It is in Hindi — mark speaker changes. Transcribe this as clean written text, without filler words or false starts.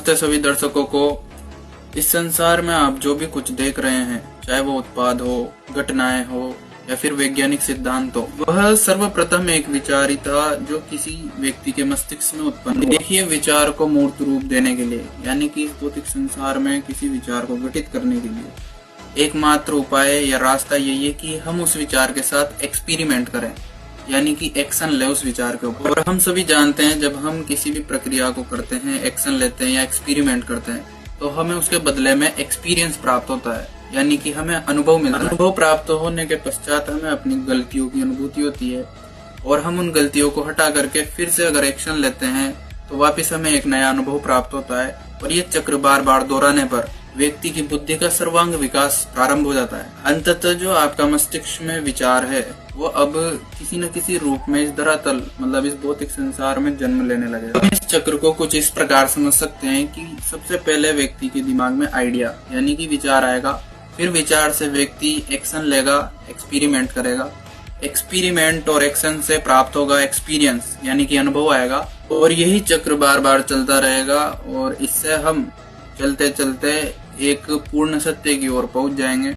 Speaker 1: नमस्ते सभी दर्शकों को। इस संसार में आप जो भी कुछ देख रहे हैं, चाहे वो उत्पाद हो, घटनाएं हो या फिर वैज्ञानिक सिद्धांत हो, वह सर्वप्रथम एक विचार ही था जो किसी व्यक्ति के मस्तिष्क में उत्पन्न हुआ। देखिए, विचार को मूर्त रूप देने के लिए, यानी कि इस भौतिक संसार में किसी विचार को घटित करने के लिए एकमात्र उपाय या रास्ता यही है कि हम उस विचार के साथ एक्सपेरिमेंट करें, यानी कि एक्शन ले उस विचार के ऊपर। और हम सभी जानते हैं, जब हम किसी भी प्रक्रिया को करते हैं, एक्शन लेते हैं या एक्सपेरिमेंट करते हैं, तो हमें उसके बदले में एक्सपीरियंस प्राप्त होता है, यानी कि हमें अनुभव मिलता है। अनुभव प्राप्त होने के पश्चात हमें अपनी गलतियों की अनुभूति होती है और हम उन गलतियों को हटा करके फिर से अगर एक्शन लेते हैं तो वापस हमें एक नया अनुभव प्राप्त होता है। और ये चक्र बार बार दोहराने पर व्यक्ति की बुद्धि का सर्वांग विकास प्रारंभ हो जाता है। अंततः जो आपका मस्तिष्क में विचार है वो अब किसी न किसी रूप में इस धरातल मतलब इस भौतिक संसार में जन्म लेने लगेगा। हम इस चक्र को कुछ इस प्रकार समझ सकते हैं कि सबसे पहले व्यक्ति के दिमाग में आइडिया यानी कि विचार आएगा, फिर विचार से व्यक्ति एक्शन लेगा, एक्सपेरिमेंट करेगा, एक्सपेरिमेंट और एक्शन से प्राप्त होगा एक्सपीरियंस यानी कि अनुभव आएगा, और यही चक्र बार बार चलता रहेगा और इससे हम चलते चलते एक पूर्ण सत्य की ओर पहुंच जाएंगे।